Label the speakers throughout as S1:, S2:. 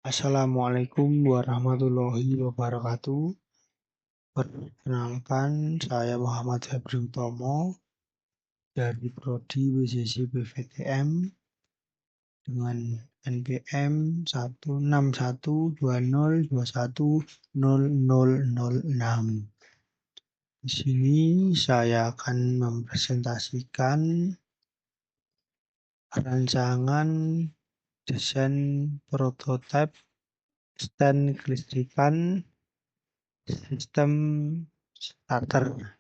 S1: Assalamualaikum warahmatullahi wabarakatuh. Perkenalkan, saya Muhammad Febri Utomo dari Prodi WCC PVTM dengan NPM 16120210006. Di sini saya akan mempresentasikan rancangan desain prototipe stand kelistrikan sistem starter.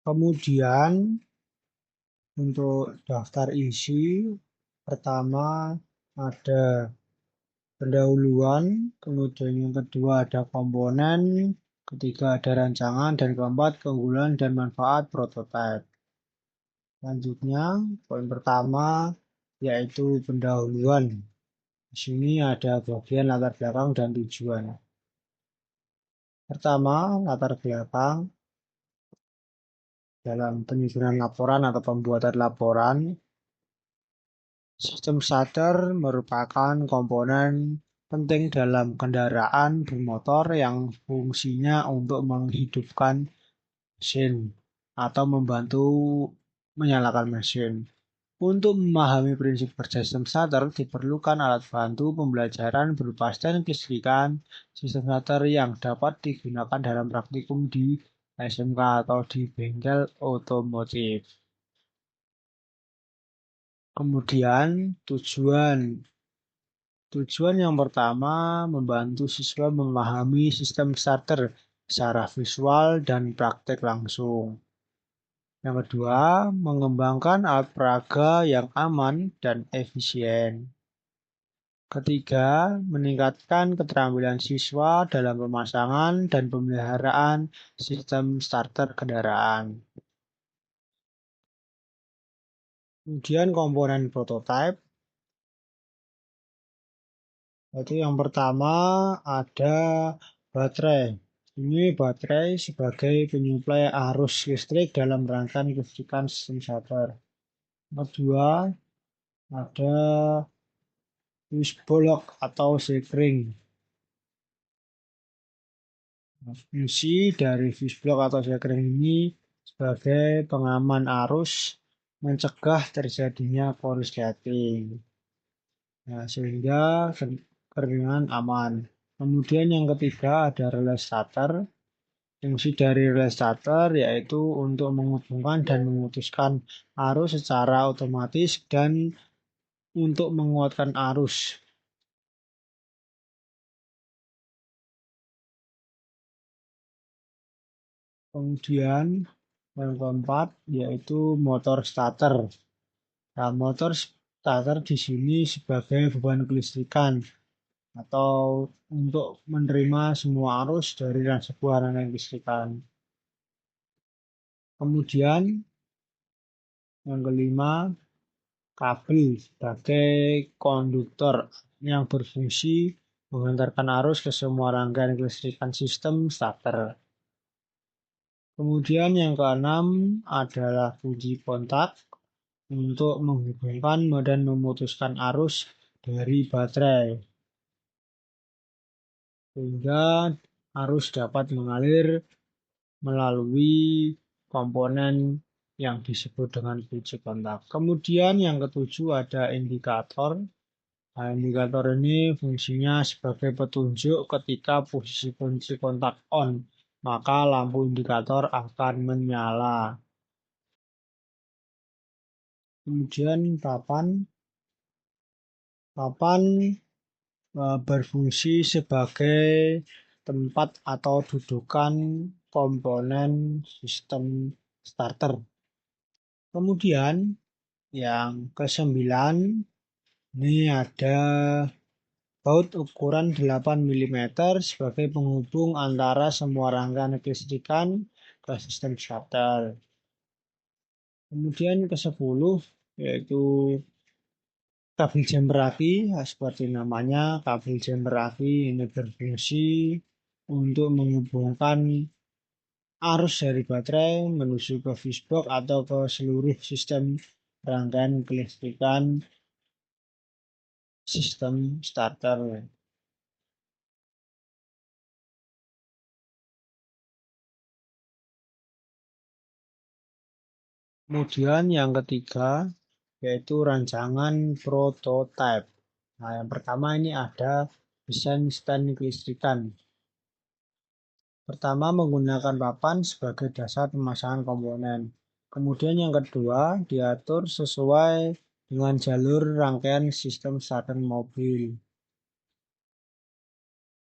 S1: Kemudian untuk daftar isi, pertama ada pendahuluan, kemudian yang kedua ada komponen, ketiga ada rancangan, dan keempat keunggulan dan manfaat prototipe. Selanjutnya, poin pertama yaitu pendahuluan. Di sini ada bagian latar belakang dan tujuan. Pertama, latar belakang dalam penyusunan laporan atau pembuatan laporan. Sistem starter merupakan komponen penting dalam kendaraan bermotor yang fungsinya untuk menghidupkan mesin atau membantu menyalakan mesin. Untuk memahami prinsip kerja sistem starter, diperlukan alat bantu pembelajaran berupa stand kelistrikan sistem starter yang dapat digunakan dalam praktikum di SMK atau di bengkel otomotif. Kemudian tujuan yang pertama membantu siswa memahami sistem starter secara visual dan praktek langsung. Yang kedua, mengembangkan alat peraga yang aman dan efisien. Ketiga, meningkatkan keterampilan siswa dalam pemasangan dan pemeliharaan sistem starter kendaraan. Kemudian komponen prototipe. Yaitu yang pertama ada baterai. Ini baterai sebagai penyuplai arus listrik dalam rangkaian kelistrikan sistem starter. Kedua ada fuse block atau sekring. Fungsi dari fuse block atau sekring ini sebagai pengaman arus, mencegah terjadinya korsleting. Nah, sehingga keringan aman. Kemudian yang ketiga ada relay starter. Fungsi dari relay starter yaitu untuk menghubungkan dan memutuskan arus secara otomatis dan untuk menguatkan arus. Kemudian yang keempat yaitu motor starter. Nah, motor starter di sini sebagai beban kelistrikan atau untuk menerima semua arus dari sebuah rangkaian kelistrikan. Kemudian yang kelima, kabel sebagai konduktor yang berfungsi mengantarkan arus ke semua rangkaian kelistrikan sistem starter. Kemudian yang keenam adalah kunci kontak untuk menghubungkan dan memutuskan arus dari baterai sehingga arus dapat mengalir melalui komponen yang disebut dengan kunci kontak. Kemudian yang ketujuh ada indikator. Nah, indikator ini fungsinya sebagai petunjuk ketika posisi kunci kontak on, maka lampu indikator akan menyala. Kemudian papan berfungsi sebagai tempat atau dudukan komponen sistem starter. Kemudian yang kesembilan ini ada baut ukuran 8 mm sebagai penghubung antara semua rangkaian kelistrikan ke sistem starter. Kemudian ke-10 yaitu kabel jumper aki. Seperti namanya, kabel jumper aki ini berfungsi untuk menghubungkan arus dari baterai menuju ke fusebox atau ke seluruh sistem rangkaian kelistrikan sistem starter. Kemudian yang ketiga yaitu rancangan prototype. Nah, yang pertama ini ada desain stand kelistrikan. Pertama menggunakan papan sebagai dasar pemasangan komponen. Kemudian yang kedua diatur sesuai dengan jalur rangkaian sistem starter mobil.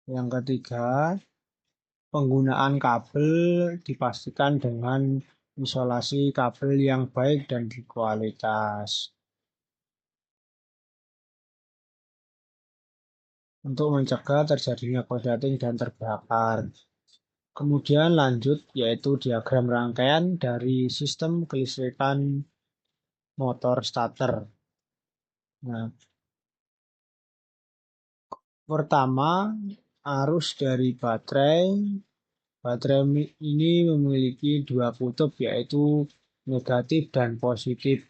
S1: Yang ketiga, penggunaan kabel dipastikan dengan isolasi kabel yang baik dan berkualitas untuk mencegah terjadinya korsleting dan terbakar. Kemudian lanjut yaitu diagram rangkaian dari sistem kelistrikan motor starter. Nah, pertama arus dari baterai. Baterai ini memiliki dua kutub yaitu negatif dan positif.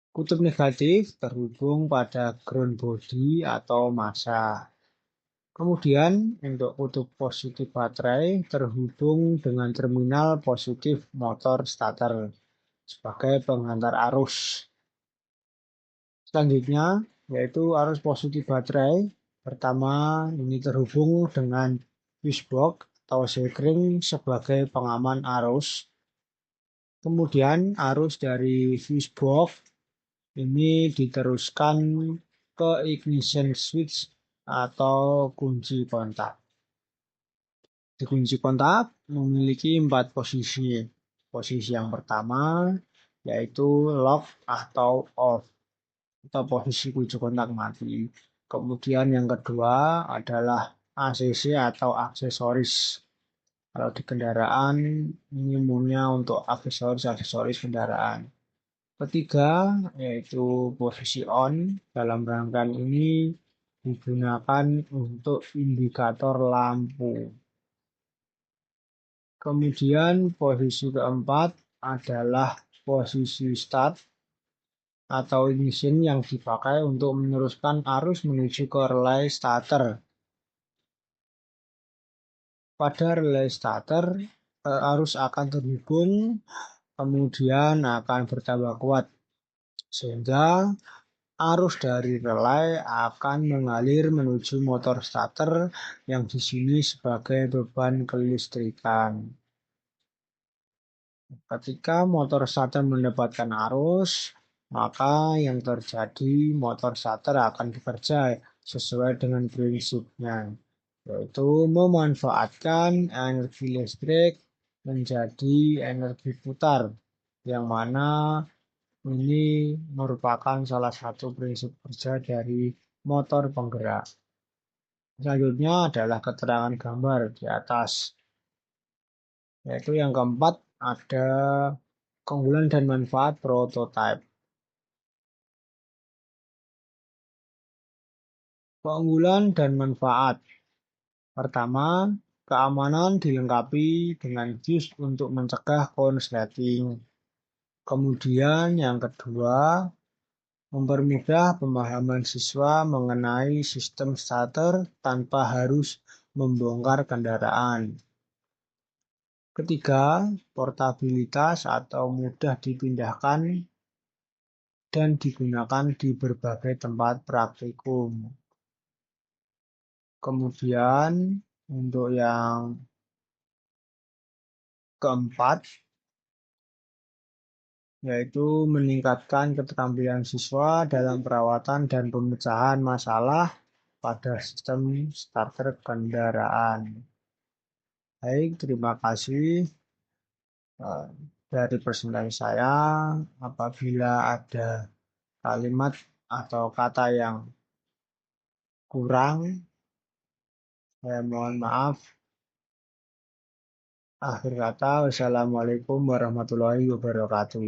S1: Kutub negatif terhubung pada ground body atau massa. Kemudian untuk kutub positif baterai terhubung dengan terminal positif motor starter sebagai penghantar arus. Selanjutnya yaitu arus positif baterai. Pertama ini terhubung dengan fusebox atau sekring sebagai pengaman arus. Kemudian arus dari fusebox ini diteruskan ke ignition switch atau kunci kontak. Di kunci kontak memiliki 4 posisi. Posisi yang pertama yaitu lock atau off atau posisi kunci kontak mati. Kemudian yang kedua adalah ACC atau aksesoris. Kalau di kendaraan ini umumnya untuk aksesoris kendaraan. Ketiga yaitu posisi on. Dalam rangkaian ini digunakan untuk indikator lampu. Kemudian posisi keempat adalah posisi start atau ignition yang dipakai untuk meneruskan arus menuju ke relay starter. Pada relay starter, arus akan terhubung, kemudian akan bertambah kuat, sehingga arus dari relay akan mengalir menuju motor starter yang di sini sebagai beban kelistrikan. Ketika motor starter mendapatkan arus, maka yang terjadi motor starter akan bekerja sesuai dengan prinsipnya, yaitu memanfaatkan energi listrik menjadi energi putar, yang mana ini merupakan salah satu prinsip kerja dari motor penggerak. Selanjutnya adalah keterangan gambar di atas, yaitu yang keempat ada keunggulan dan manfaat prototype. Keunggulan dan manfaat. Pertama, keamanan dilengkapi dengan fuse untuk mencegah konsleting. Kemudian yang kedua, mempermudah pemahaman siswa mengenai sistem starter tanpa harus membongkar kendaraan. Ketiga, portabilitas atau mudah dipindahkan dan digunakan di berbagai tempat praktikum. Kemudian untuk yang keempat, yaitu meningkatkan keterampilan siswa dalam perawatan dan pemecahan masalah pada sistem starter kendaraan. Baik, terima kasih dari presentasi saya. Apabila ada kalimat atau kata yang kurang, saya mohon maaf. Akhir kata, wassalamualaikum warahmatullahi wabarakatuh.